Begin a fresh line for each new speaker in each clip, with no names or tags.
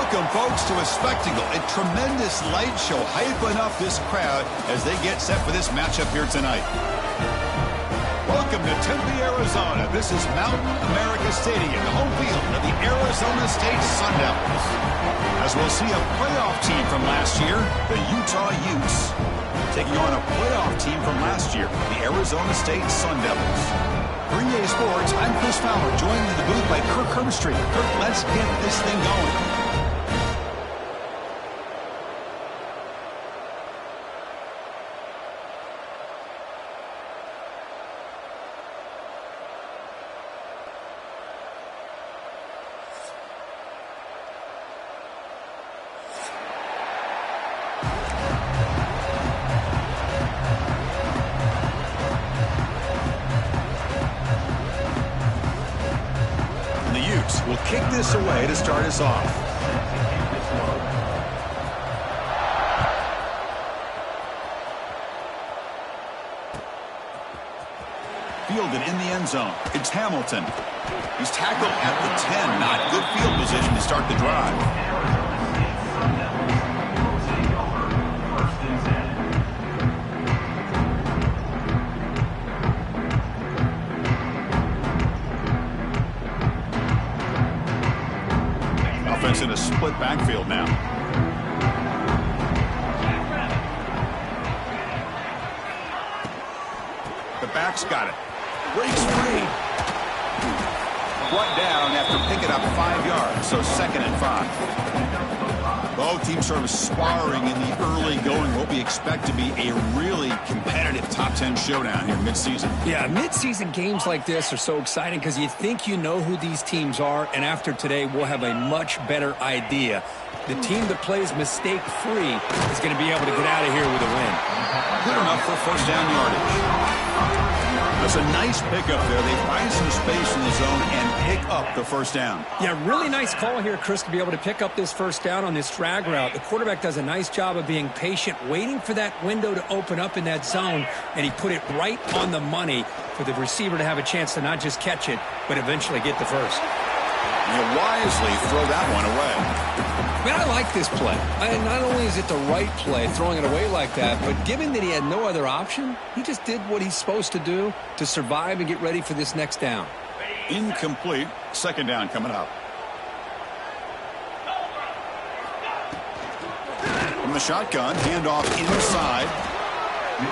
Welcome, folks, to a spectacle, a tremendous light show, hyping up this crowd as they get set for this matchup here tonight. Welcome to Tempe, Arizona. This is Mount America Stadium, the home field of the Arizona State Sun Devils. As we'll see a playoff team from last year, the Utah Utes, taking on a playoff team from last year, the Arizona State Sun Devils. For EA Sports, I'm Chris Fowler, joined in the booth by Kirk Herbstreit. Kirk, let's get this thing going. Will kick this away to start us off. Fielded in the end zone. It's Hamilton. He's tackled at the 10. Not good field position to start the drive. In a split backfield now. The back's got it. Breaks free. Brought down after picking up 5 yards, so 2nd and 5. Both teams sort of sparring in the early going. What we expect to be a really competitive top 10 showdown here mid-season.
Yeah, mid-season games like this are so exciting because you think you know who these teams are, and after today we'll have a much better idea. The team that plays mistake-free is going to be able to get out of here with a win.
Good enough for first down yardage. That's a nice pickup there. They find some space in the zone and pick up the first down.
Yeah, really nice call here, Chris, to be able to pick up this first down on this drag route. The quarterback does a nice job of being patient, waiting for that window to open up in that zone, and he put it right on the money for the receiver to have a chance to not just catch it, but eventually get the first.
He'll wisely throw that one away.
Man, I like this play. Not only is it the right play, throwing it away like that, but given that he had no other option, he just did what he's supposed to do to survive and get ready for this next down.
Incomplete. 2nd down coming up. From the shotgun, handoff inside.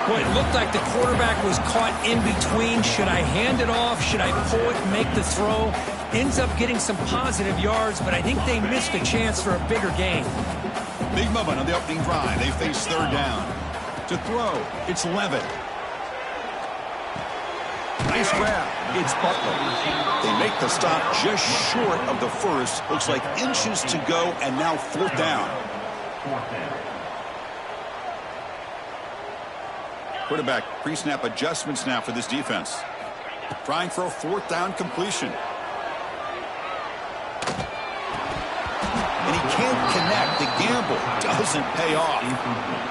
Boy, it looked like the quarterback was caught in between. Should I hand it off? Should I pull it and make the throw? Ends up getting some positive yards, but I think they missed a chance for a bigger gain.
Big moment on the opening drive. They face 3rd down. To throw, it's Levitt. Nice grab. It's Butler. They make the stop just short of the first. Looks like inches to go, and now 4th down. Quarterback pre-snap adjustments now for this defense. Trying for a 4th down completion. And he can't connect. The gamble doesn't pay off.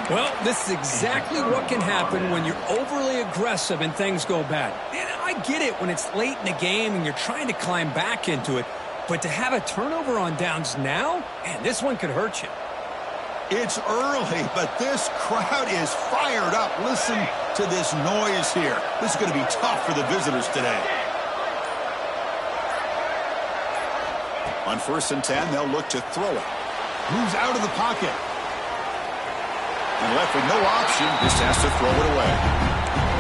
Well, this is exactly what can happen when you're overly aggressive and things go bad. And I get it when it's late in the game and you're trying to climb back into it. But to have a turnover on downs now, man, this one could hurt you.
It's early, but this crowd is fired up. Listen to this noise here. This is going to be tough for the visitors today. On 1st and 10, they'll look to throw it. Moves out of the pocket. And left with no option, just has to throw it away.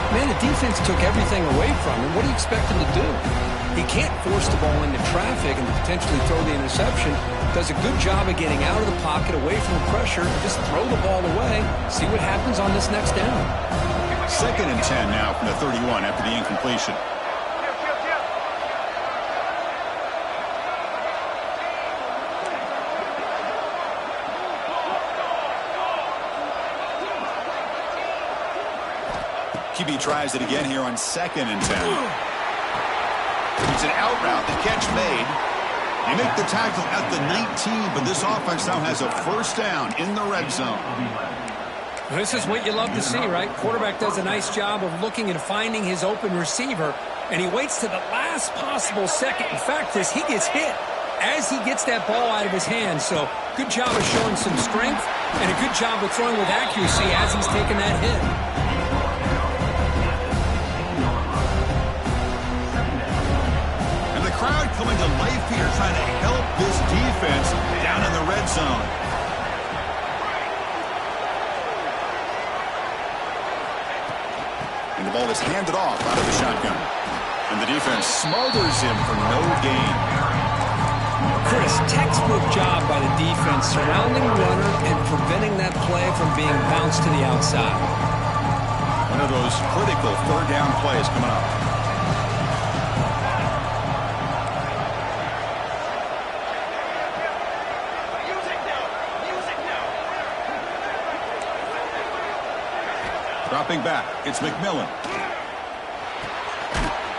Man, the defense took everything away from him. What do you expect him to do? He can't force the ball into traffic and potentially throw the interception. Does a good job of getting out of the pocket, away from the pressure, just throw the ball away, see what happens on this next down.
2nd and 10 now from the 31 after the incompletion. QB tries it again here on 2nd and 10. It's an out route. The catch made. They make the tackle at the 19, but this offense now has a 1st down in the red zone.
This is what you love to see, right? Quarterback does a nice job of looking and finding his open receiver, and he waits to the last possible second. In fact, as he gets hit, as he gets that ball out of his hands. So good job of showing some strength and a good job of throwing with accuracy as he's taking that hit.
And the crowd coming to life here, trying to help this defense down in the red zone. And the ball is handed off out of the shotgun. And the defense smothers him for no gain.
Chris, textbook job by the defense surrounding the runner and preventing that play from being bounced to the outside.
One of those critical third down plays coming up. Dropping back, it's McMillan.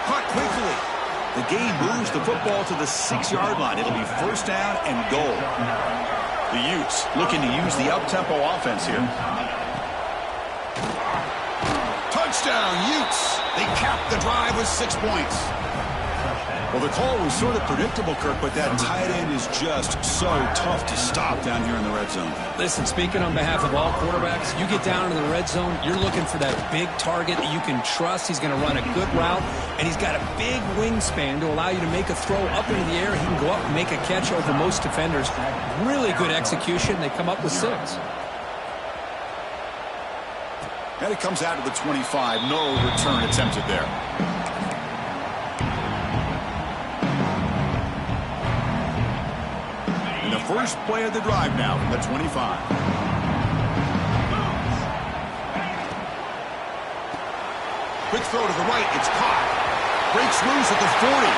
Caught quickly. The gain moves the football to the 6-yard line. It'll be first down and goal. The Utes looking to use the up-tempo offense here. Touchdown, Utes. They capped the drive with 6 points. Well, the call was sort of predictable, Kirk, but that tight end is just so tough to stop down here in the red zone.
Listen, speaking on behalf of all quarterbacks, you get down into the red zone, you're looking for that big target that you can trust. He's going to run a good route, and he's got a big wingspan to allow you to make a throw up into the air. He can go up and make a catch over most defenders. Really good execution. They come up with 6.
And it comes out of the 25. No return attempted there. And the first play of the drive now from the 25. Quick throw to the right. It's caught. Breaks loose at the 40.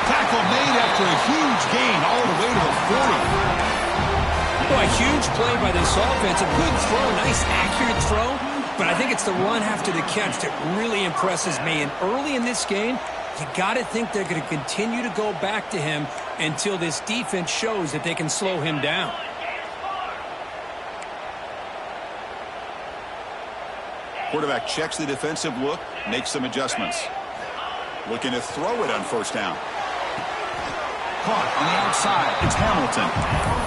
Tackle made after a huge gain all the way to the 40.
Boy, a huge play by this offense. A good throw, nice accurate throw. But I think it's the run after the catch that really impresses me. And early in this game, you got to think they're going to continue to go back to him until this defense shows that they can slow him down.
Quarterback checks the defensive look, makes some adjustments. Looking to throw it on first down. Caught on the outside. It's Hamilton.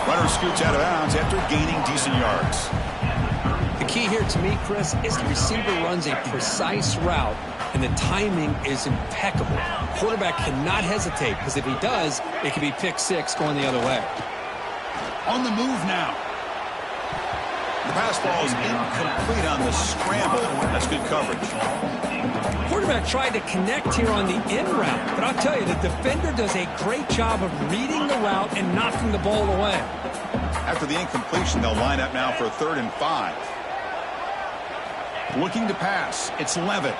Runner scoots out of bounds after gaining decent yards.
The key here to me, Chris, is the receiver runs a precise route, and the timing is impeccable. Quarterback cannot hesitate, because if he does, it could be pick 6 going the other way.
On the move now. The pass ball is incomplete on the scramble. That's good coverage.
Quarterback tried to connect here on the in route, but I'll tell you, the defender does a great job of reading the route and knocking the ball away.
After the incompletion, they'll line up now for 3rd and 5. Looking to pass. It's Levitt.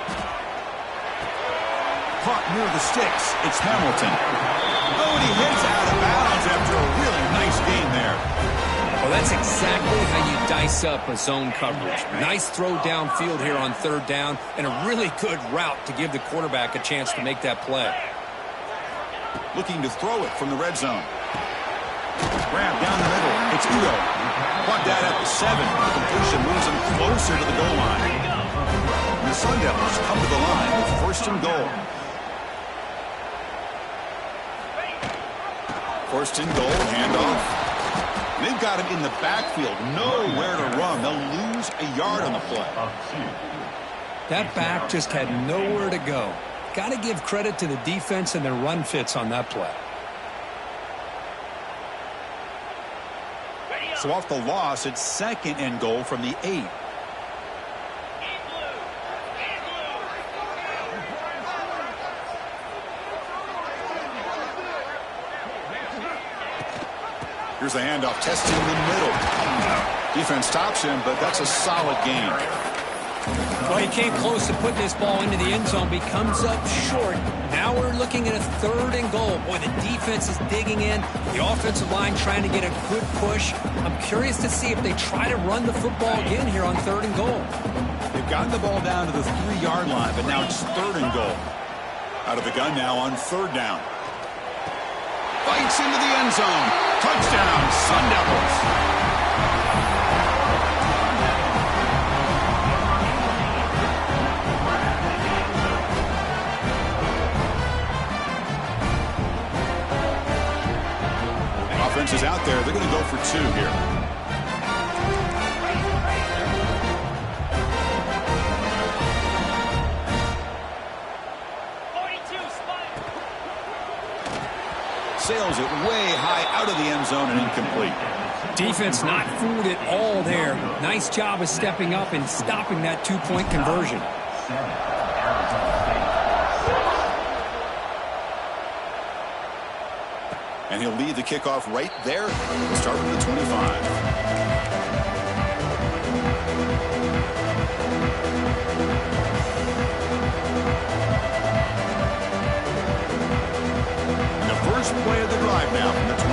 Caught near the sticks. It's Hamilton. Oh, and he hits out of bounds after a really nice game there.
Well, that's exactly how you dice up a zone coverage. Nice throw downfield here on 3rd down, and a really good route to give the quarterback a chance to make that play.
Looking to throw it from the red zone. Grab down the middle. It's Udo. Caught that at the 7. The completion moves him closer to the goal line. And the Sun Devils come to the line with 1st and goal. 1st and goal, handoff. They've got him in the backfield. Nowhere to run. They'll lose a yard on the play.
That back just had nowhere to go. Got to give credit to the defense and their run fits on that play.
So off the loss, it's 2nd and goal from the 8. Here's the handoff, testing the middle. Defense stops him, but that's a solid gain.
Well, he came close to putting this ball into the end zone, but he comes up short. Now we're looking at a 3rd and goal. Boy, the defense is digging in. The offensive line trying to get a good push. I'm curious to see if they try to run the football again here on 3rd and goal.
They've gotten the ball down to the 3-yard line, but now it's 3rd and goal. Out of the gun now on 3rd down. Fights into the end zone. Touchdown, Sun Devils. out there. They're going to go for 2 here. Sails it way high out of the end zone and incomplete.
Defense not fooled at all there. Nice job of stepping up and stopping that 2-point conversion.
And he'll lead the kickoff right there. Start with the 25. First play of the drive now from the 25.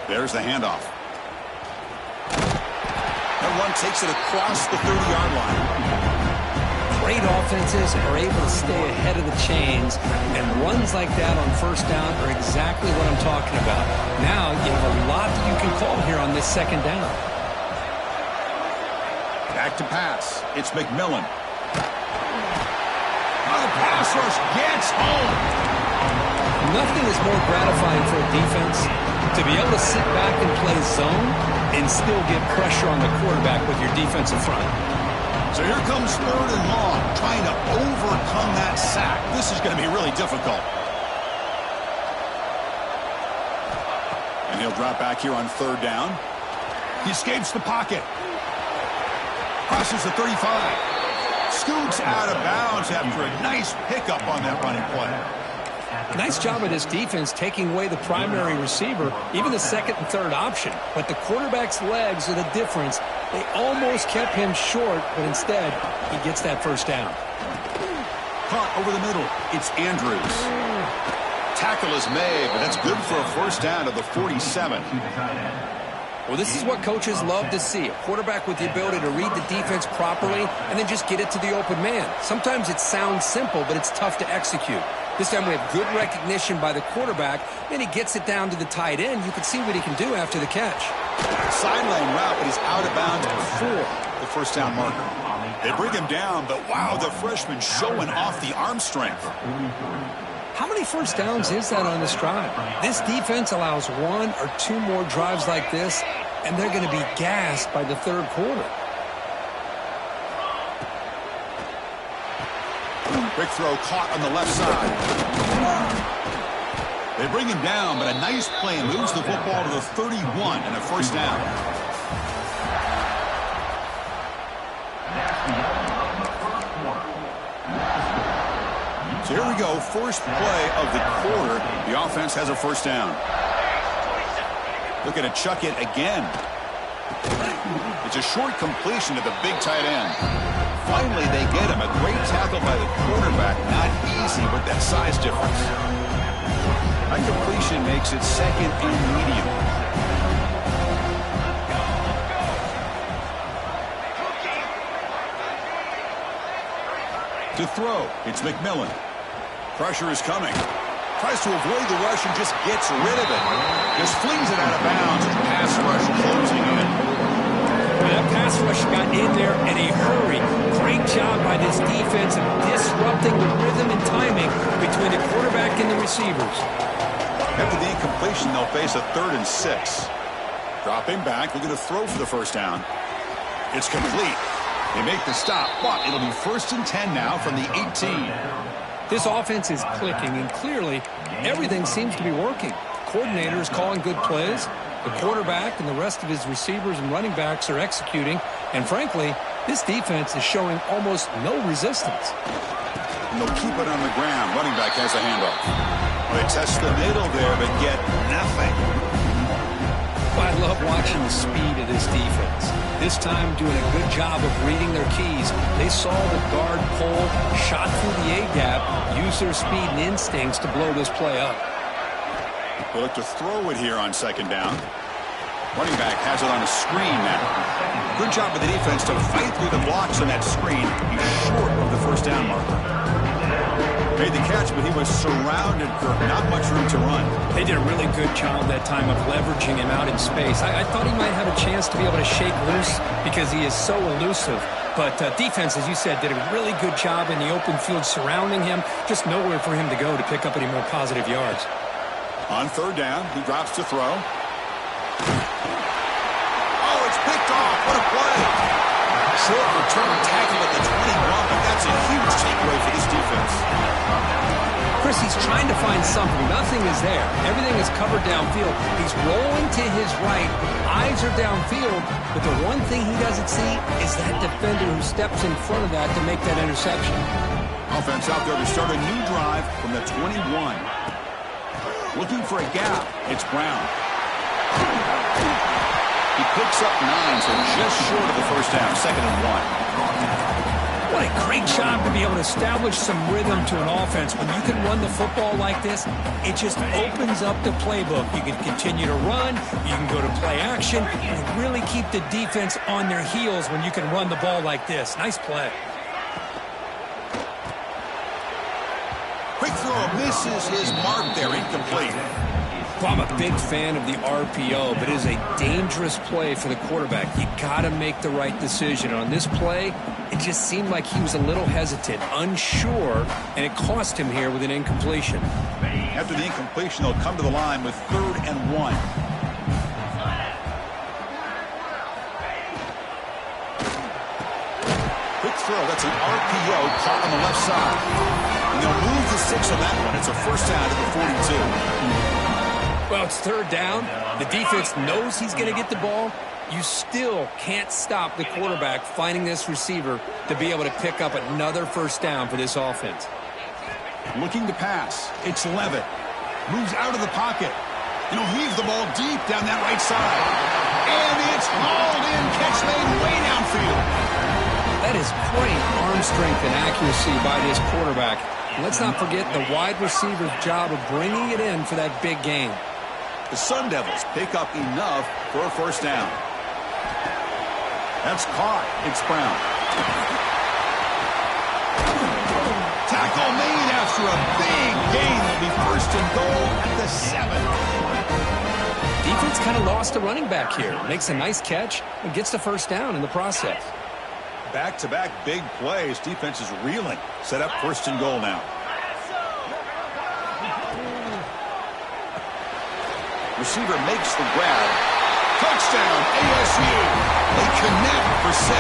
There's the handoff. That one takes it across the 30-yard line.
Great offenses are able to stay ahead of the chains, and runs like that on first down are exactly what I'm talking about. Now you have a lot that you can call here on this second down.
Back to pass. It's McMillan. The pass rush gets home.
Nothing is more gratifying for a defense to be able to sit back and play zone and still get pressure on the quarterback with your defensive front.
So here comes 3rd and long, trying to overcome that sack. This is going to be really difficult. And he'll drop back here on 3rd down. He escapes the pocket. Crosses the 35. Scoots out of bounds after a nice pickup on that running play.
Nice job of this defense taking away the primary receiver, even the 2nd and 3rd option. But the quarterback's legs are the difference. They almost kept him short, but instead, he gets that first down.
Caught over the middle. It's Andrews. Tackle is made, but that's good for a first down to the 47.
Well, this is what coaches love to see. A quarterback with the ability to read the defense properly and then just get it to the open man. Sometimes it sounds simple, but it's tough to execute. This time we have good recognition by the quarterback. Then he gets it down to the tight end. You can see what he can do after the catch.
Sideline route, but he's out of bounds before the first down marker. They bring him down, but wow, the freshman showing off the arm strength.
How many first downs is that on this drive? This defense allows 1 or 2 more drives like this, and they're going to be gassed by the 3rd quarter.
Quick throw caught on the left side. They bring him down, but a nice play moves the football to the 31 and a first down. So here we go, first play of the quarter. The offense has a first down. Looking to chuck it again. It's a short completion to the big tight end. Finally, they get him. A great tackle by the quarterback. Not easy with that size difference. That completion makes it 2nd and medium. To throw, it's McMillan. Pressure is coming. Tries to avoid the rush and just gets rid of it. Just flings it out of bounds. Pass rush closing in.
That pass rush got in there in a hurry. Great job by this defense of disrupting the rhythm and timing between the quarterback and the receivers.
After the incompletion, they'll face a 3rd and 6. Dropping back, looking to throw for the first down. It's complete. They make the stop, but it'll be 1st and 10 now from the 18.
This offense is clicking, and clearly everything seems to be working. The coordinator is calling good plays. The quarterback and the rest of his receivers and running backs are executing. And frankly, this defense is showing almost no resistance.
And they'll keep it on the ground. Running back has a handoff. They test the middle there, but get nothing.
I love watching the speed of this defense. This time doing a good job of reading their keys. They saw the guard pull, shot through the A-gap, used their speed and instincts to blow this play up.
They look to throw it here on 2nd down. Running back has it on a screen now. Good job of the defense to fight through the blocks on that screen. He's short of the first down marker. Made the catch, but he was surrounded, Kirk. Not much room to run.
They did a really good job that time of leveraging him out in space. I thought he might have a chance to be able to shake loose because he is so elusive. But defense, as you said, did a really good job in the open field surrounding him. Just nowhere for him to go to pick up any more positive yards.
On third down, he drops to throw. Oh, it's picked off. What a play. Short return tackle at the 21, but that's a huge takeaway for this defense.
Chris, he's trying to find something. Nothing is there. Everything is covered downfield. He's rolling to his right. Eyes are downfield. But the one thing he doesn't see is that defender who steps in front of that to make that interception.
Offense out there to start a new drive from the 21. Looking for a gap. It's Brown. He picks up 9, so just short of the first down. 2nd and 1.
What a great job to be able to establish some rhythm to an offense. When you can run the football like this, it just opens up the playbook. You can continue to run, you can go to play action, and really keep the defense on their heels when you can run the ball like this. Nice play.
Quick throw misses his mark there, incomplete.
Well, I'm a big fan of the RPO, but it is a dangerous play for the quarterback. You got to make the right decision. On this play, it just seemed like he was a little hesitant, unsure, and it cost him here with an incompletion.
After the incompletion, they'll come to the line with 3rd and 1. Quick throw. That's an RPO caught on the left side. And they'll move to 6 on that one. It's a first down to the 42.
Well, it's 3rd down. The defense knows he's going to get the ball. You still can't stop the quarterback finding this receiver to be able to pick up another first down for this offense.
Looking to pass. It's Levitt. Moves out of the pocket. And he'll heave the ball deep down that right side. And it's hauled in. Catch made way downfield.
That is great arm strength and accuracy by this quarterback. And let's not forget the wide receiver's job of bringing it in for that big gain.
The Sun Devils pick up enough for a first down. That's caught. It's Brown. Tackle made after a big gain. Will be 1st and goal at the 7.
Defense kind of lost a running back here. Makes a nice catch and gets the first down in the process.
Back-to-back big plays. Defense is reeling. Set up 1st and goal now. Receiver makes the grab. Touchdown, ASU. They connect for 6.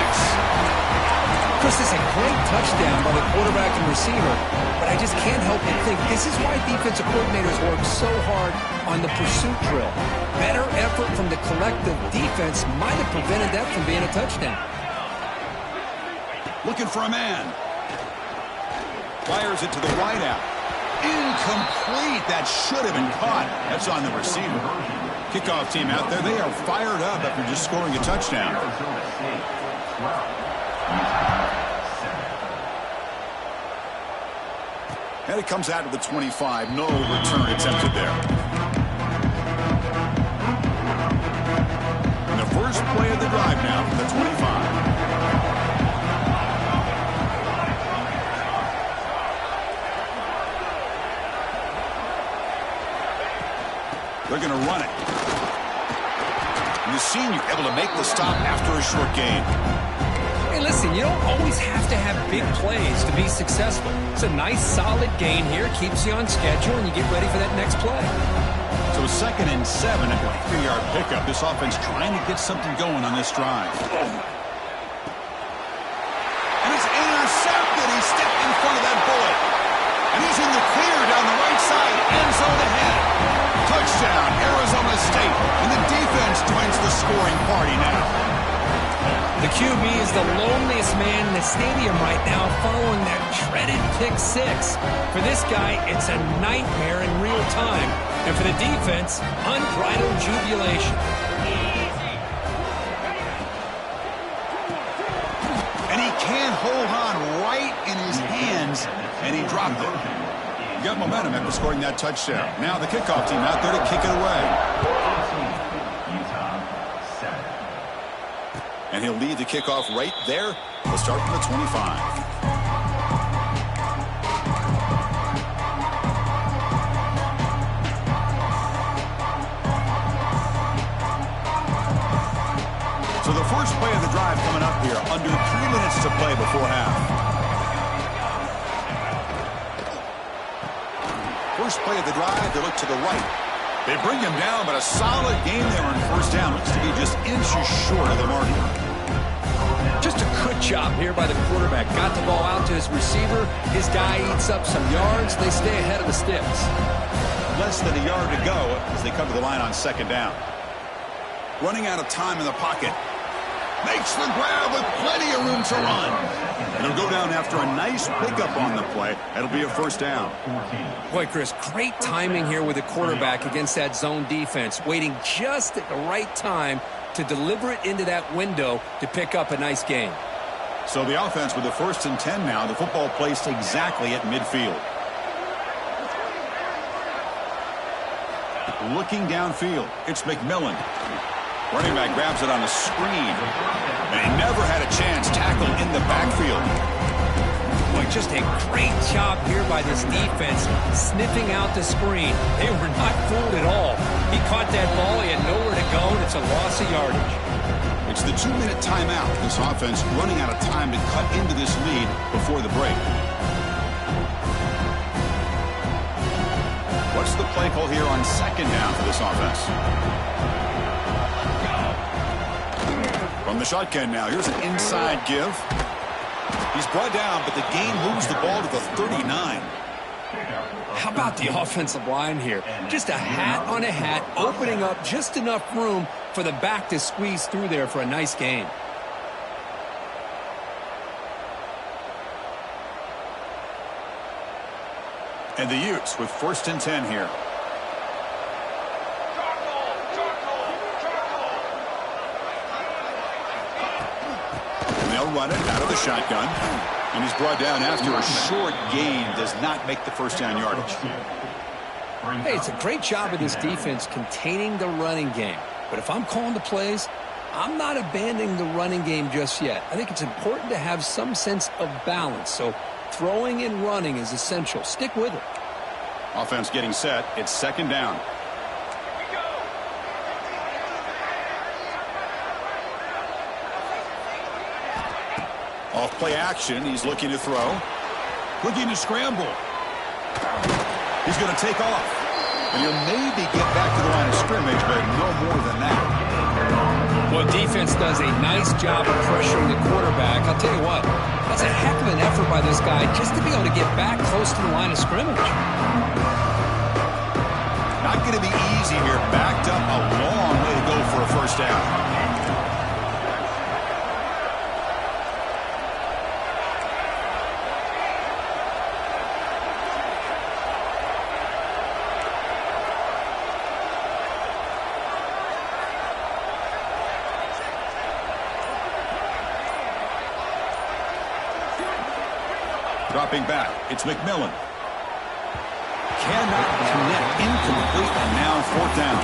Chris, this is a great touchdown by the quarterback and receiver, but I just can't help but think this is why defensive coordinators work so hard on the pursuit drill. Better effort from the collective defense might have prevented that from being a touchdown.
Looking for a man. Fires it to the wide out. Incomplete. That should have been caught. That's on the receiver. Kickoff team out there. They are fired up after just scoring a touchdown. And it comes out to the 25. No return attempted there. And the first play of the drive now for the 25. They're going to run it. And the senior able to make the stop after a short gain.
Hey, listen, you don't always have to have big plays to be successful. It's a nice, solid gain here. Keeps you on schedule, and you get ready for that next play.
So 2nd and 7 after a 3-yard pickup. This offense trying to get something going on this drive. And it's intercepted. He stepped in front of that bullet. And he's in the clear down the right side. End zone ahead. Touchdown, Arizona State. And the defense joins the scoring party now.
The QB is the loneliest man in the stadium right now following that dreaded pick 6. For this guy, it's a nightmare in real time. And for the defense, unbridled jubilation.
And he can't hold on right in his hands, and he dropped it. Got momentum after scoring that touchdown. Now the kickoff team out there to kick it away. And he'll lead the kickoff right there. We'll start from the 25. So the first play of the drive coming up here. Under 3 minutes to play before half. First play of the drive, they look to the right. They bring him down, but a solid game there on first down. Looks to be just inches short of the marker.
Just a good job here by the quarterback. Got the ball out to his receiver. His guy eats up some yards. They stay ahead of the sticks.
Less than a yard to go as they come to the line on second down. Running out of time in the pocket. Makes the grab with plenty of room to run. And he'll go down after a nice pickup on the play. That'll be a first down.
Boy, Chris, great timing here with the quarterback against that zone defense. Waiting just at the right time to deliver it into that window to pick up a nice gain.
So the offense with the 1st and 10 now. The football placed exactly at midfield. Looking downfield, it's McMillan. Running back grabs it on a screen. And he never had a chance. Tackle in the backfield.
Boy, just a great job here by this defense, sniffing out the screen. They were not fooled at all. He caught that ball. He had nowhere to go, and it's a loss of yardage.
It's the 2-minute timeout. This offense running out of time to cut into this lead before the break. What's the play call here on second down for this offense? From the shotgun now, here's an inside give. He's brought down, but the gain moves the ball to the 39.
How about the offensive line here? Just a hat on a hat, opening up just enough room for the back to squeeze through there for a nice gain.
And the Utes with 1st and 10 here. And they'll run it out of the shotgun. And he's brought down after a short gain. Does not make the first down yardage.
Hey, it's a great job of this defense containing the running game. But if I'm calling the plays, I'm not abandoning the running game just yet. I think it's important to have some sense of balance. So throwing and running is essential. Stick with it.
Offense getting set. It's second down. Off play action. He's looking to throw. Looking to scramble. He's going to take off. And he'll maybe get back to the line of scrimmage, but no more than that.
Well, defense does a nice job of pressuring the quarterback. I'll tell you what, that's a heck of an effort by this guy just to be able to get back close to the line of scrimmage.
Not going to be easy here. Backed up a long way to go for a first down. Dropping back, it's McMillan. Cannot connect, incomplete, and now fourth down.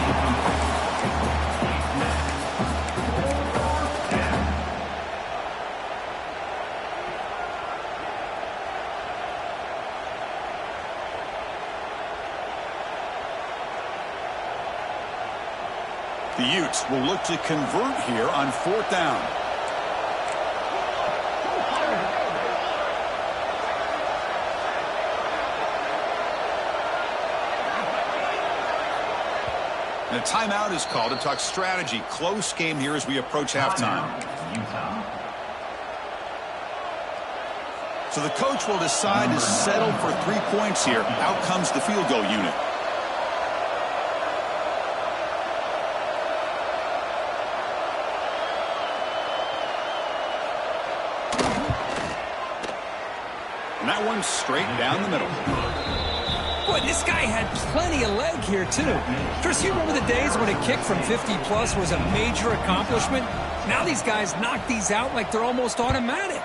The Utes will look to convert here on fourth down. And a timeout is called to talk strategy. Close game here as we approach halftime. So the coach will decide to settle for 3 points here. Out comes the field goal unit. And that one's straight down the middle.
Boy, this guy had plenty of leg here, too. Chris, you remember the days when a kick from 50-plus was a major accomplishment? Now these guys knock these out like they're almost automatic.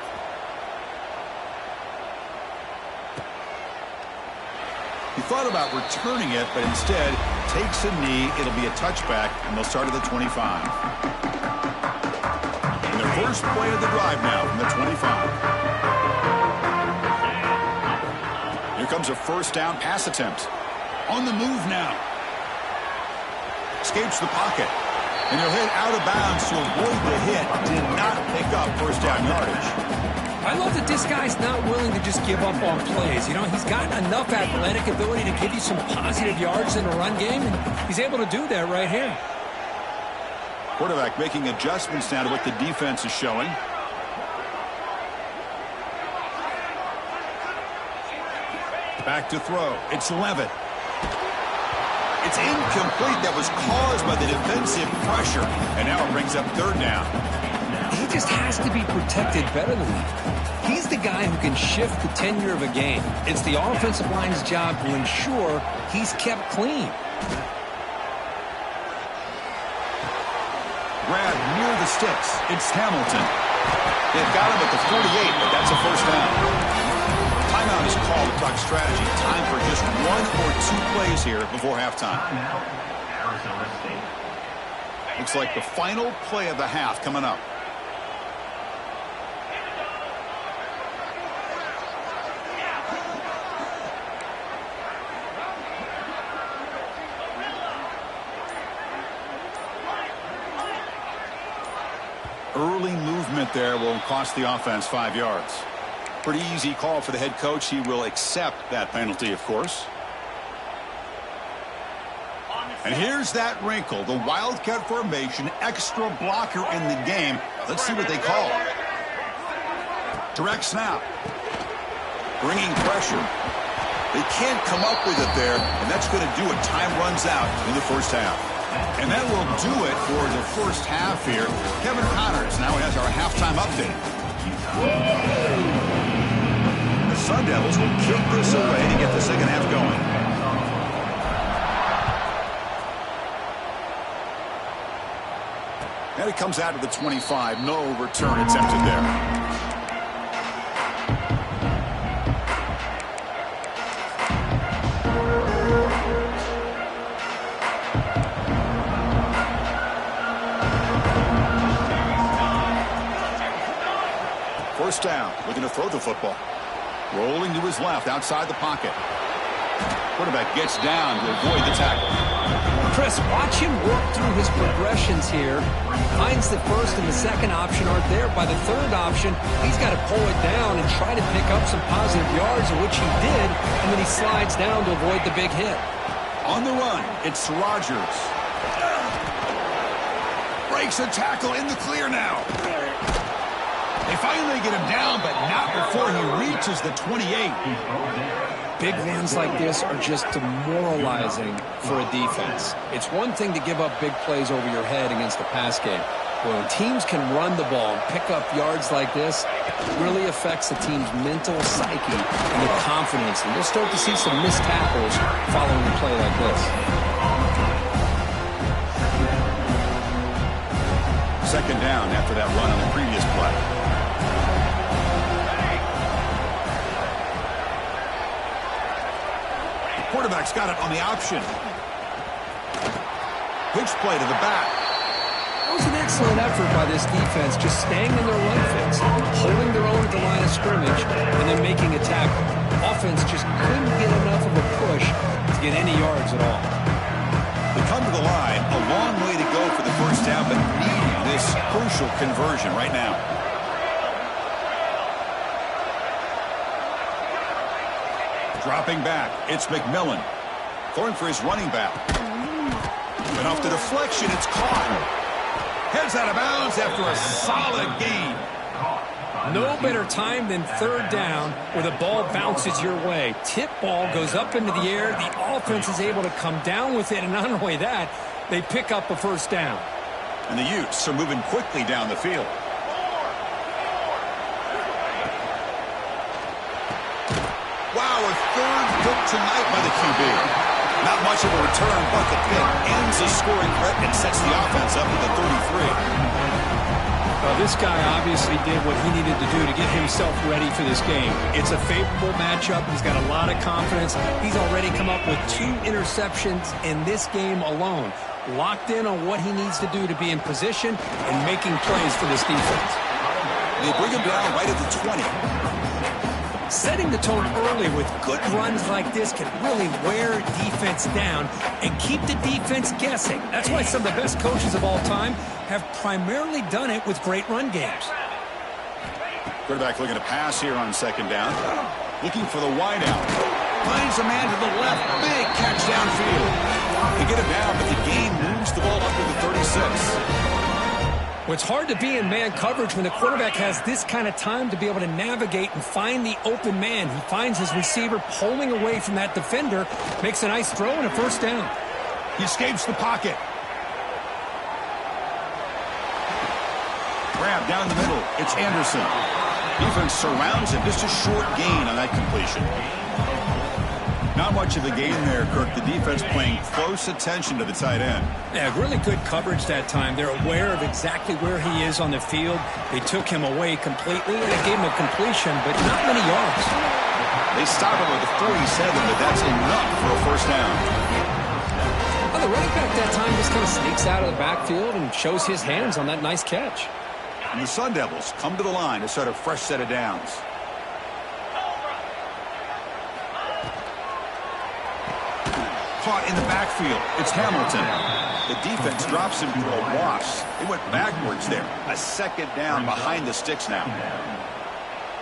He thought about returning it, but instead takes a knee. It'll be a touchback, and they'll start at the 25. And their first play of the drive now from the 25. Here comes a first down pass attempt. On the move now. Escapes the pocket. And he'll hit out of bounds to avoid the hit. Did not pick up first down yardage.
I love that this guy's not willing to just give up on plays. You know, he's got enough athletic ability to give you some positive yards in the run game, and he's able to do that right here.
Quarterback making adjustments now to what the defense is showing. Back to throw. It's Levitt. It's incomplete. That was caused by the defensive pressure. And now it brings up third down.
He just has to be protected better than that. He's the guy who can shift the tenure of a game. It's the offensive line's job to ensure he's kept clean.
Grab near the sticks. It's Hamilton. They've got him at the 48, but that's a first down. Timeout is called to talk strategy. Time for just 1 or 2 plays here before halftime. Looks like the final play of the half coming up. Early movement there will cost the offense 5 yards. Pretty easy call for the head coach. He will accept that penalty, of course. And here's that wrinkle. The Wildcat formation, extra blocker in the game. Let's see what they call. Direct snap. Bringing pressure. They can't come up with it there, and that's going to do it. Time runs out in the first half. And that will do it for the first half here. Kevin Connors now has our halftime update. The Sun Devils will kick this away to get the second half going. And it comes out of the 25. No return attempted there. First down, looking to throw the football. Rolling to his left, outside the pocket. Quarterback gets down to avoid the tackle.
Chris, watch him work through his progressions here. Finds the first and the second option aren't there. By the third option, he's got to pull it down and try to pick up some positive yards, which he did, and then he slides down to avoid the big hit.
On the run, it's Rodgers. Breaks a tackle in the clear now. They finally get him down, but not before he reaches the 28.
Big runs like this are just demoralizing for a defense. It's one thing to give up big plays over your head against the pass game. But when teams can run the ball and pick up yards like this, it really affects the team's mental psyche and their confidence. And you'll start to see some missed tackles following a play like this.
Second down after that run on the previous play. Quarterback's got it on the option. Pitch play to the back.
That was an excellent effort by this defense, just staying in their run fence, holding their own at the line of scrimmage, and then making a tackle. Offense just couldn't get enough of a push to get any yards at all.
They come to the line, a long way to go for the first down, but need this crucial conversion right now. Dropping back, it's McMillan. Going for his running back. And off the deflection, it's caught. Heads out of bounds after a solid gain.
No better time than third down where the ball bounces your way. Tip ball goes up into the air. The offense is able to come down with it. And not only that, they pick up a first down.
And the Utes are moving quickly down the field. Wow, a third pick tonight by the QB. Not much of a return, but the pick ends the scoring threat and sets the offense up at the 33.
Well, this guy obviously did what he needed to do to get himself ready for this game. It's a favorable matchup. He's got a lot of confidence. He's already come up with 2 interceptions in this game alone. Locked in on what he needs to do to be in position and making plays for this defense.
They bring him down right at the 20.
Setting the tone early with good runs like this can really wear defense down and keep the defense guessing. That's why some of the best coaches of all time have primarily done it with great run games.
Quarterback looking to pass here on second down. Looking for the wide out. Finds a man to the left. Big catch downfield. They get it down, but the gain moves the ball up to the 36.
Well, it's hard to be in man coverage when the quarterback has this kind of time to be able to navigate and find the open man. He finds his receiver pulling away from that defender, makes a nice throw and a first down.
He escapes the pocket. Grab down the middle. It's Anderson. Defense surrounds him. Just a short gain on that completion. Not much of a gain there, Kirk. The defense paying close attention to the tight end.
Yeah, really good coverage that time. They're aware of exactly where he is on the field. They took him away completely, and they gave him a completion, but not many yards.
They stop him with the 47, but that's enough for a first down.
Well, the running back that time just kind of sneaks out of the backfield and shows his hands on that nice catch.
And the Sun Devils come to the line to start a fresh set of downs. Caught in the backfield. It's Hamilton. The defense drops him to a loss. They went backwards there. A second down behind the sticks now.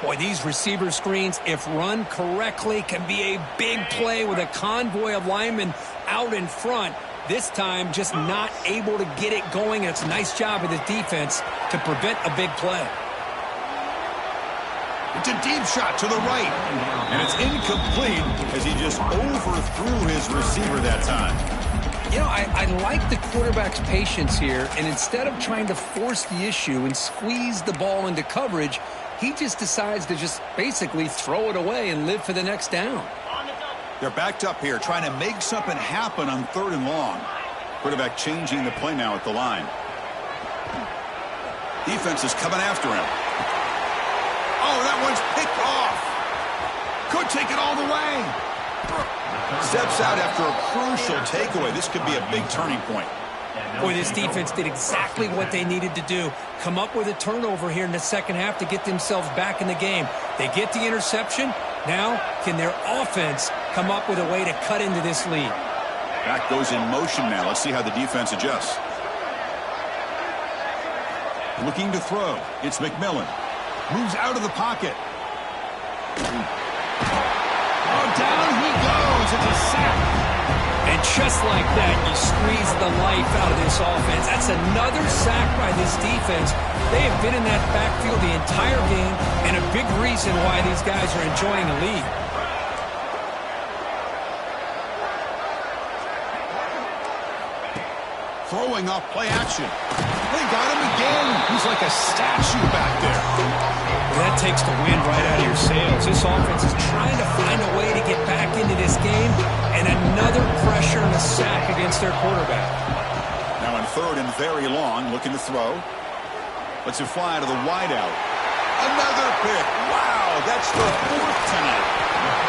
Boy, these receiver screens, if run correctly, can be a big play with a convoy of linemen out in front. This time, just not able to get it going. And it's a nice job of the defense to prevent a big play.
It's a deep shot to the right. And it's incomplete as he just overthrew his receiver that time.
You know, I like the quarterback's patience here. And instead of trying to force the issue and squeeze the ball into coverage, he just decides to just basically throw it away and live for the next down.
They're backed up here, trying to make something happen on 3rd and long. Quarterback changing the play now at the line. Defense is coming after him. Oh, that one's picked off. Could take it all the way. Steps out after a crucial takeaway. This could be a big turning point.
Boy, this defense did exactly what they needed to do. Come up with a turnover here in the second half to get themselves back in the game. They get the interception. Now, can their offense come up with a way to cut into this lead?
Back goes in motion now. Let's see how the defense adjusts. Looking to throw. It's McMillan. Moves out of the pocket. Oh, down he goes. It's a sack.
And just like that, you squeeze the life out of this offense. That's another sack by this defense. They have been in that backfield the entire game, and a big reason why these guys are enjoying the lead.
Throwing off play action. They got him again. He's like a statue back there.
Well, that takes the wind right out of your sails. This offense is trying to find a way to get back into this game, and another pressure and a sack against their quarterback.
Now in 3rd and very long, looking to throw. Lets it fly to the wideout. Another pick. Wow, that's the 4th tonight.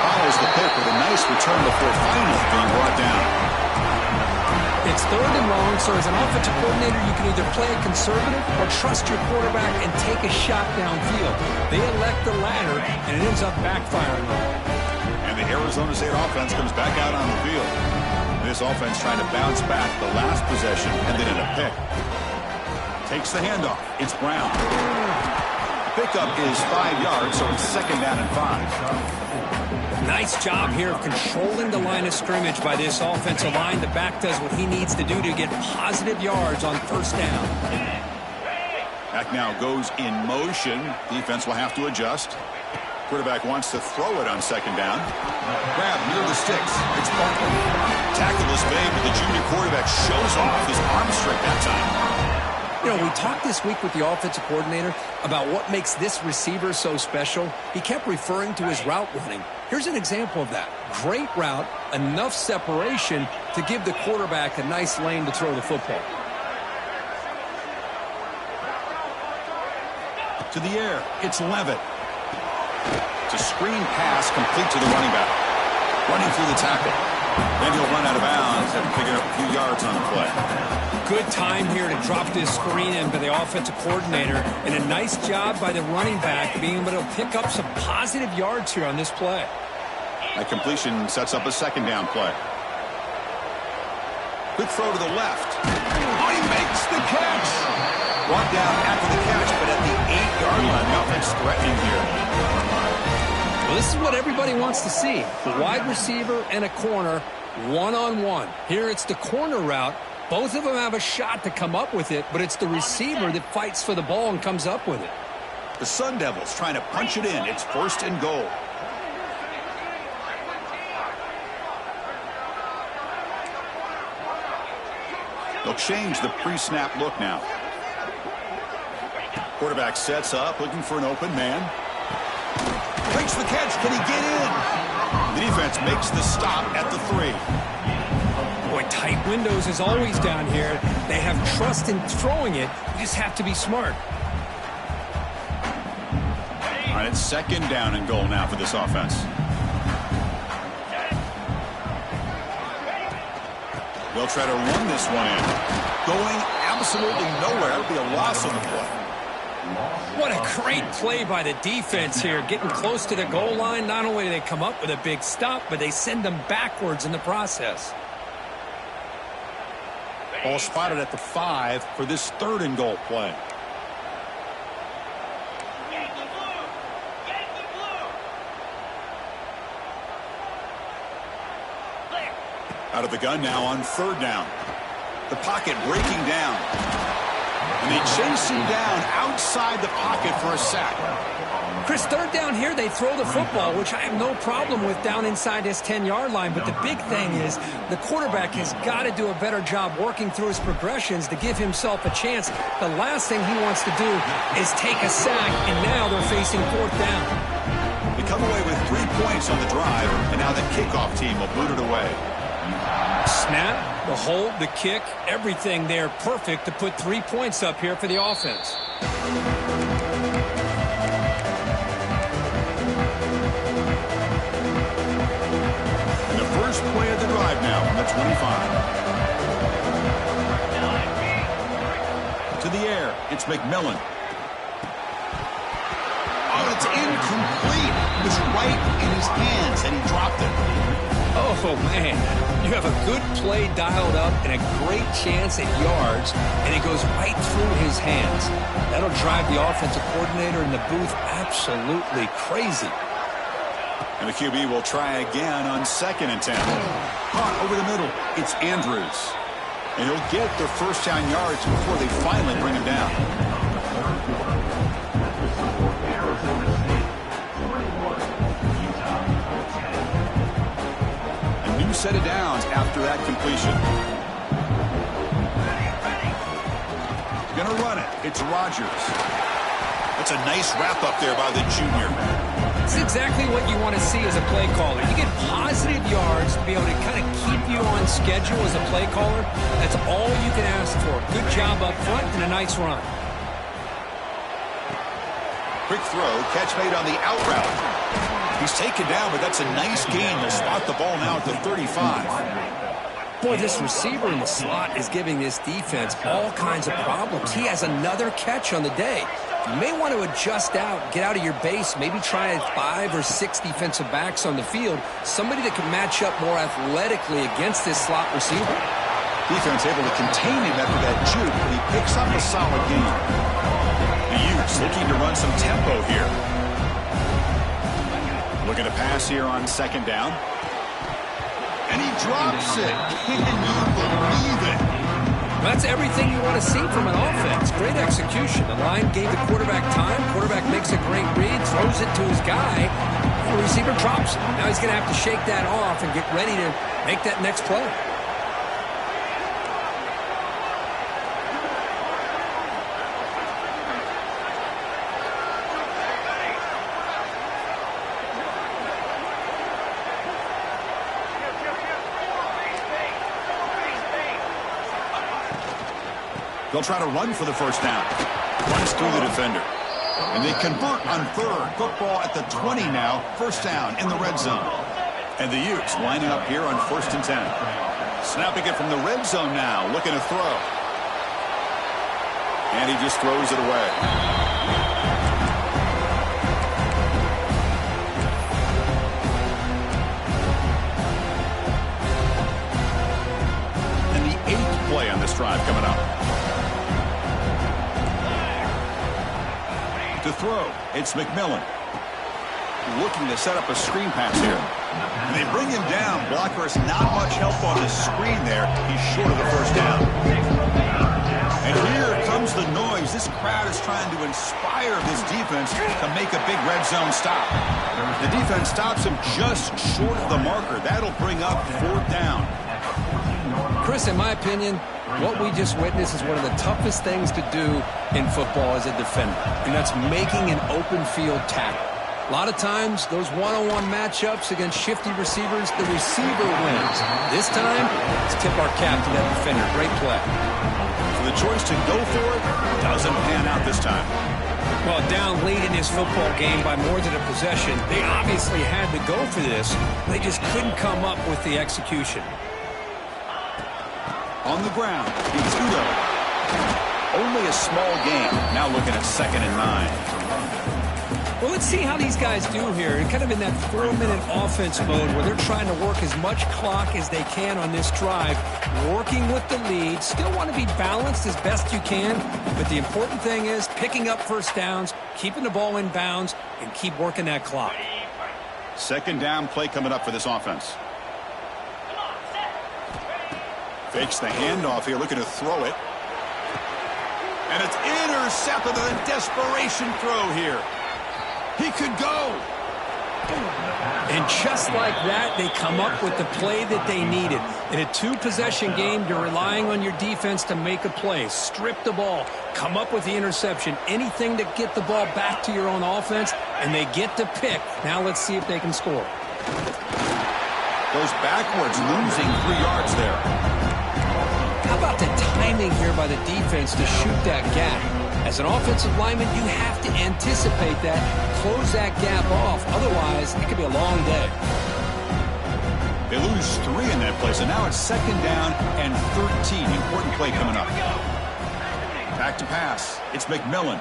Follows the pick with a nice return before finally being brought down.
It's 3rd and long, so as an offensive coordinator, you can either play it conservative or trust your quarterback and take a shot downfield. They elect the latter, and it ends up backfiring on them.
And the Arizona State offense comes back out on the field. This offense trying to bounce back the last possession and then in a pick. Takes the handoff. It's Brown. Pickup is 5 yards, so it's 2nd down and 5.
Nice job here of controlling the line of scrimmage by this offensive line. The back does what he needs to do to get positive yards on 1st down.
Back now goes in motion. Defense will have to adjust. Quarterback wants to throw it on 2nd down. Grab near the sticks. It's Barkley. Tackle is made, but the junior quarterback shows off his arm strength that time.
You know, we talked this week with the offensive coordinator about what makes this receiver so special. He kept referring to his route running. Here's an example of that. Great route, enough separation to give the quarterback a nice lane to throw the football.
To the air, it's Levitt. It's a screen pass complete to the running back. Running through the tackle. Then he'll run out of bounds and pick up a few yards on the play.
Good time here to drop this screen in by the offensive coordinator, and a nice job by the running back being able to pick up some positive yards here on this play.
That completion sets up a second down play. Quick throw to the left. Oh, he makes the catch. Brought down after the catch, but at the 8-yard line, nothing's threatening here.
Well, this is what everybody wants to see. A wide receiver and a corner, one-on-one. Here it's the corner route. Both of them have a shot to come up with it, but it's the receiver that fights for the ball and comes up with it.
The Sun Devils trying to punch it in. It's 1st and goal. They'll change the pre-snap look now. Quarterback sets up, looking for an open man. Makes the catch. Can he get in? The defense makes the stop at the 3.
Boy, tight windows is always down here. They have trust in throwing it. You just have to be smart.
All right, it's 2nd down and goal now for this offense. They'll try to run this one in. Going absolutely nowhere. It'll be a loss on the play.
What a great play by the defense here. Getting close to the goal line. Not only do they come up with a big stop, but they send them backwards in the process.
Ball spotted at the 5 for this 3rd and goal play. Out of the gun now on 3rd down. The pocket breaking down. And they chase him down outside the pocket for a sack.
Chris, 3rd down here, they throw the football, which I have no problem with down inside his 10-yard line. But the big thing is the quarterback has got to do a better job working through his progressions to give himself a chance. The last thing he wants to do is take a sack, and now they're facing 4th down.
They come away with 3 points on the drive, and now the kickoff team will boot it away.
Snap, the hold, the kick, everything there perfect to put 3 points up here for the offense.
And the first play of the drive now on the 25. To the air, it's McMillan. Oh, it's incomplete. It was right in his hands, and he dropped it.
Oh, man. You have a good play dialed up and a great chance at yards, and it goes right through his hands. That'll drive the offensive coordinator in the booth absolutely crazy.
And the QB will try again on 2nd and 10. Caught over the middle. It's Andrews. And he'll get their 1st down yards before they finally bring him down. Set of downs after that completion. Gonna run it. It's Rodgers. That's a nice wrap up there by the junior.
It's exactly what you want to see as a play caller. You get positive yards to be able to kind of keep you on schedule as a play caller. That's all you can ask for. Good job up front and a nice run.
Quick throw. Catch made on the out route. He's taken down, but that's a nice gain. They'll spot the ball now at the 35.
Boy, this receiver in the slot is giving this defense all kinds of problems. He has another catch on the day. You may want to adjust out, get out of your base, maybe try 5 or 6 defensive backs on the field, somebody that can match up more athletically against this slot receiver.
Defense able to contain him after that juke, but he picks up a solid gain. The Utes looking to run some tempo here. Looking to pass here on 2nd down. And he drops it. Can you believe it?
That's everything you want to see from an offense. Great execution. The line gave the quarterback time. Quarterback makes a great read, throws it to his guy. The receiver drops it. Now he's going to have to shake that off and get ready to make that next play.
They'll try to run for the 1st down. Runs through the defender. And they convert on 3rd. Football at the 20 now. 1st down in the red zone. And the Utes lining up here on 1st and 10. Snapping it from the red zone now. Looking to throw. And he just throws it away. And the 8th play on this drive coming up. To throw, it's McMillan. Looking to set up a screen pass here. And they bring him down. Blocker has not much help on the screen there. He's short of the first down. And here comes the noise. This crowd is trying to inspire this defense to make a big red zone stop. The defense stops him just short of the marker. That'll bring up 4th down.
Chris, in my opinion, what we just witnessed is one of the toughest things to do in football as a defender, and that's making an open field tackle. A lot of times, those one-on-one matchups against shifty receivers, the receiver wins. This time, let's tip our cap to that defender. Great play.
So the choice to go for it doesn't pan out this time.
Well, down late in this football game by more than a possession, they obviously had to go for this. They just couldn't come up with the execution.
On the ground, it's Udo. Only a small gain. Now looking at 2nd and 9.
Well, let's see how these guys do here. They're kind of in that 4-minute offense mode where they're trying to work as much clock as they can on this drive, working with the lead. Still want to be balanced as best you can, but the important thing is picking up first downs, keeping the ball in bounds, and keep working that clock.
2nd down play coming up for this offense. Fakes the handoff here, looking to throw it. And it's intercepted with a desperation throw here. He could go.
And just like that, they come up with the play that they needed. In a 2-possession game, you're relying on your defense to make a play. Strip the ball, come up with the interception, anything to get the ball back to your own offense, and they get to pick. Now let's see if they can score.
Goes backwards, losing 3 yards there.
How about the timing here by the defense to shoot that gap? As an offensive lineman, you have to anticipate that, close that gap off. Otherwise, it could be a long day.
They lose 3 in that play, so now it's 2nd down and 13. Important play coming up. Back to pass. It's McMillan.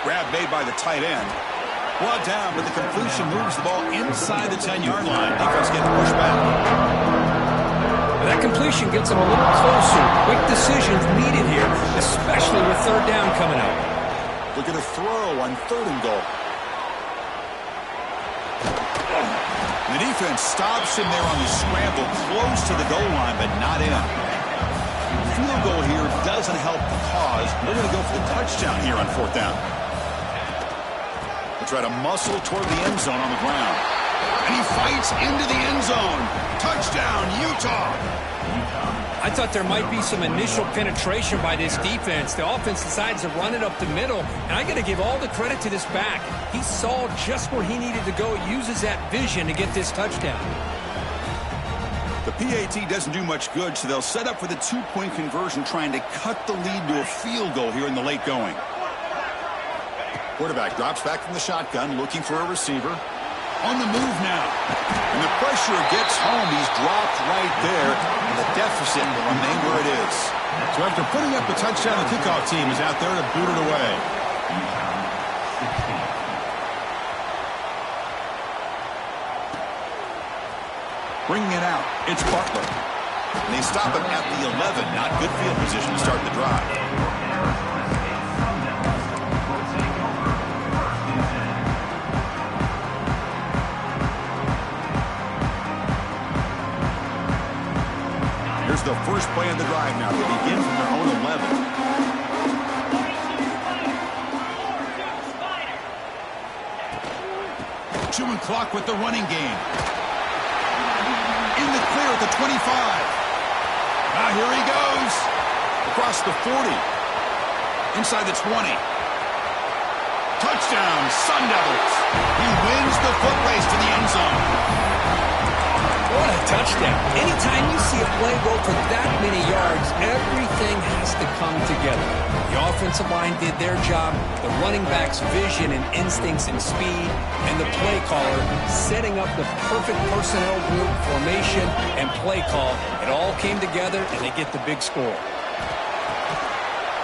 Grab made by the tight end. Brought down, but the completion moves the ball inside the 10-yard line. Defense getting pushed back.
That completion gets them a little closer. Quick decisions needed here, especially with 3rd down coming up.
Look at a throw on 3rd and goal. The defense stops him there on the scramble, close to the goal line, but not in. Field goal here doesn't help the cause. They're going to go for the touchdown here on 4th down. They try to muscle toward the end zone on the ground. And he fights into the end zone. Touchdown, Utah.
I thought there might be some initial penetration by this defense. The offense decides to run it up the middle, and I got to give all the credit to this back. He saw just where he needed to go, uses that vision to get this touchdown.
The PAT doesn't do much good, so they'll set up for the 2-point conversion, trying to cut the lead to a field goal here in the late going. Quarterback drops back from the shotgun, looking for a receiver. On the move now. And the pressure gets home. He's dropped right there. And the deficit will remain where it is. So after putting up a touchdown, the kickoff team is out there to boot it away. Bringing it out, it's Butler. And they stop him at the 11. Not good field position to start the drive. Here's the first play of the drive now. They begin from their own 11. Chewing clock with the running game. In the clear at the 25. Now here he goes. Across the 40. Inside the 20. Touchdown, Sun Devils. He wins the foot race to the end zone.
What a touchdown. Anytime you see a play go for that many yards, everything has to come together. The offensive line did their job, the running back's vision and instincts and speed, and the play caller setting up the perfect personnel group, formation, and play call. It all came together, and they get the big score.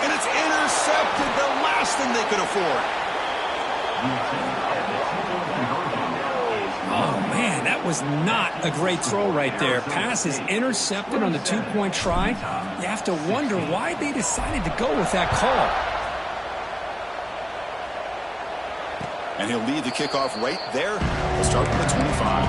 And it's intercepted, the last thing they could afford.
Oh, man, that was not a great throw right there. Pass is intercepted on the two-point try. You have to wonder why they decided to go with that call.
And he'll lead the kickoff right there. We'll start from the 25.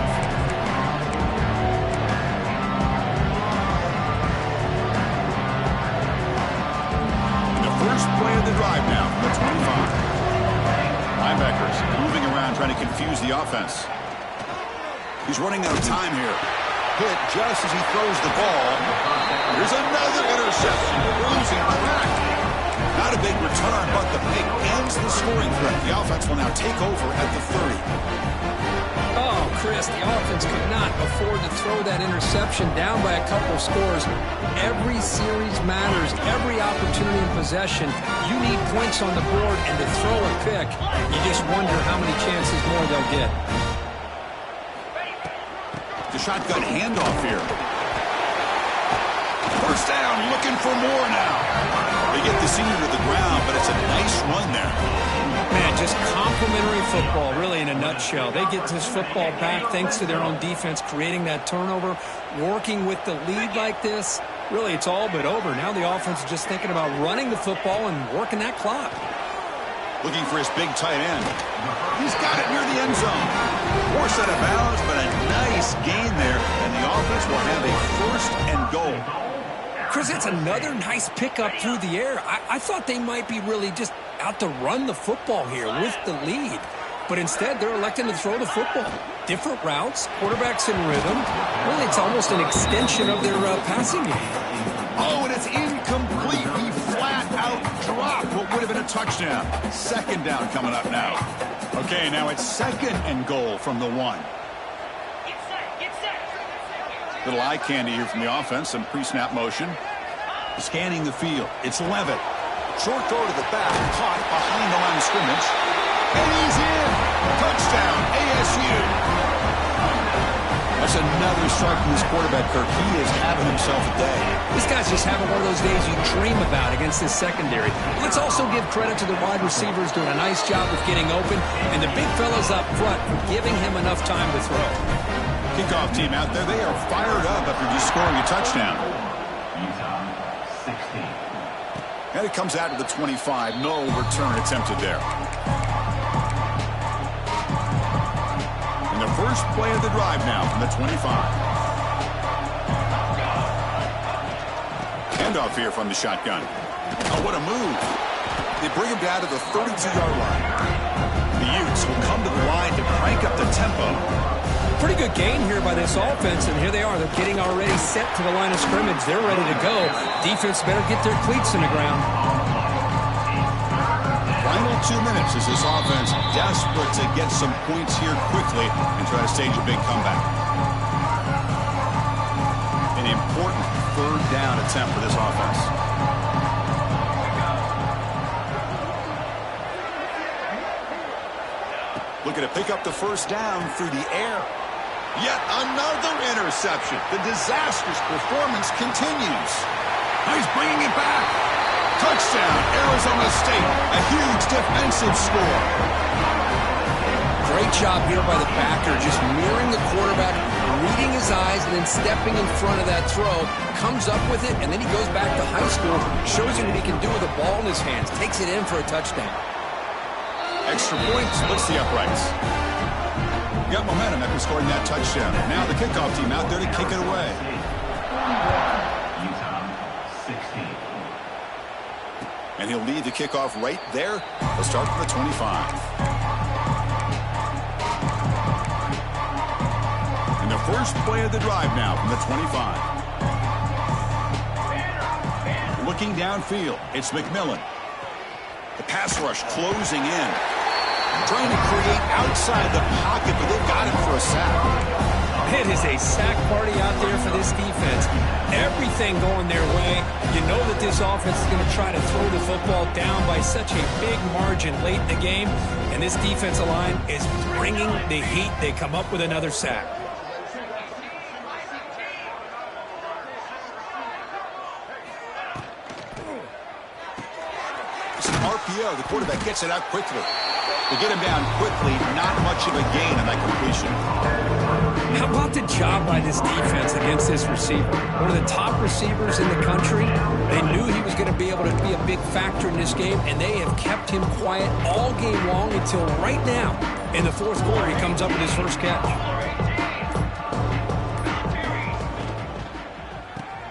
First play of the drive now from the 25. Linebackers moving around trying to confuse the offense. He's running out of time here. Hit just as he throws the ball. Here's another interception. Losing track. Not a big return, but the pick ends the scoring threat. The offense will now take over at the 30.
Oh, Chris, the offense could not afford to throw that interception down by a couple of scores. Every series matters. Every opportunity in possession. You need points on the board, and to throw a pick, you just wonder how many chances more they'll get.
The shotgun handoff here. First down, looking for more now. They get the senior to the ground, but it's a nice run there.
Man, just complimentary football, really, in a nutshell. They get this football back thanks to their own defense, creating that turnover, working with the lead like this. Really, it's all but over. Now the offense is just thinking about running the football and working that clock.
Looking for his big tight end. He's got it near the end zone. Force out of bounds, but a nice gain there, and the offense will have a first and goal.
Chris, that's another nice pickup through the air. I thought they might be really just out to run the football here with the lead. But instead, they're electing to throw the football. Different routes, quarterbacks in rhythm. Really, it's almost an extension of their passing game.
Oh, and it's incomplete. He flat out dropped what would have been a touchdown. Second down coming up now. Okay, now it's second and goal from the 1. Little eye candy here from the offense. Some pre-snap motion. Scanning the field. It's Levitt. Short throw to the back. Caught behind the line of scrimmage. And he's in. Touchdown, ASU. That's another start from this quarterback, Kirk. He is having himself a day.
This guy's just having one of those days you dream about against this secondary. Let's also give credit to the wide receivers doing a nice job of getting open, and the big fellas up front for giving him enough time to throw.
Kickoff team out there, they are fired up after just scoring a touchdown. And it comes out to the 25. No return attempted there. And the first play of the drive now from the 25. Handoff here from the shotgun. Oh, what a move. They bring him down to the 32-yard line. The Utes will come to the line to crank up the tempo.
Pretty good gain here by this offense, and here they are. They're getting already set to the line of scrimmage. They're ready to go. Defense better get their cleats in the ground.
Final 2 minutes as this offense desperate to get some points here quickly and try to stage a big comeback. An important third down attempt for this offense. Looking to pick up the first down through the air. Yet another interception. The disastrous performance continues. He's bringing it back. Touchdown, Arizona State. A huge defensive score.
Great job here by the backer, just mirroring the quarterback, reading his eyes, and then stepping in front of that throw. Comes up with it, and then he goes back to high school, shows you what he can do with the ball in his hands. Takes it in for a touchdown.
Extra point splits the uprights. Got momentum after scoring that touchdown. Now the kickoff team out there to kick it away. And he'll lead the kickoff right there. They'll start from the 25. And the first play of the drive now from the 25. Looking downfield, it's McMillan. The pass rush closing in. Trying to create outside the pocket, but they've got him for a sack.
It is a sack party out there for this defense. Everything going their way. You know that this offense is going to try to throw the football down by such a big margin late in the game. And this defensive line is bringing the heat. They come up with another sack.
RPO. The quarterback gets it out quickly. To get him down quickly, not much of a gain on that completion.
How about the job by this defense against this receiver? One of the top receivers in the country. They knew he was going to be able to be a big factor in this game, and they have kept him quiet all game long until right now. In the fourth quarter, he comes up with his first catch.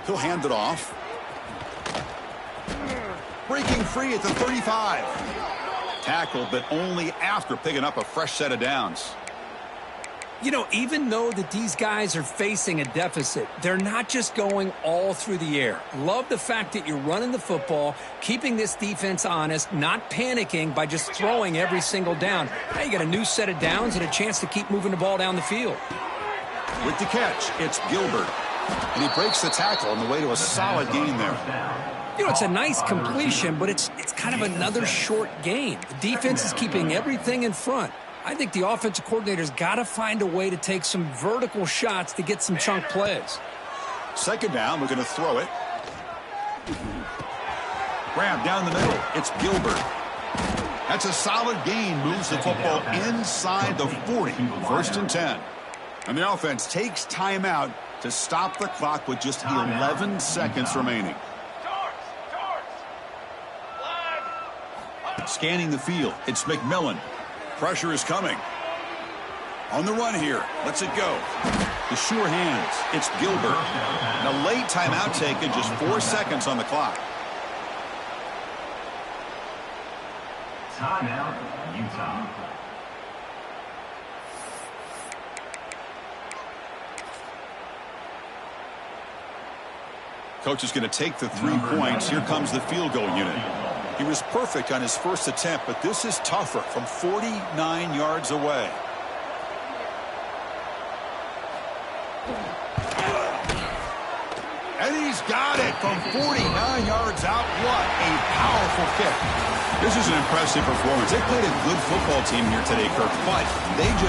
He'll hand it off. Breaking free at the 35. Tackled, but only after picking up a fresh set of downs.
You know, even though that these guys are facing a deficit, they're not just going all through the air. Love the fact that you're running the football, keeping this defense honest, not panicking by just throwing every single down. Now you got a new set of downs and a chance to keep moving the ball down the field.
With the catch, it's Gilbert. And he breaks the tackle on the way to a solid gain there.
You know, it's a nice completion, but it's kind of another short gain. The defense is keeping everything in front. I think the offensive coordinator's got to find a way to take some vertical shots to get some chunk plays.
Second down, we're going to throw it. Grab down the middle. It's Gilbert. That's a solid gain. Moves the football inside the 40. First and 10. And the offense takes timeout to stop the clock with just 11 seconds remaining. Scanning the field. It's McMillan. Pressure is coming. On the run here. Lets it go. The sure hands. It's Gilbert. And a late timeout taken. Just 4 seconds on the clock.
Timeout, Utah.
Coach is going to take the 3 points. Here comes the field goal unit. He was perfect on his first attempt, but this is tougher from 49 yards away. And he's got it from 49 yards out. What a powerful kick. This is an impressive performance. They played a good football team here today, Kirk, but they just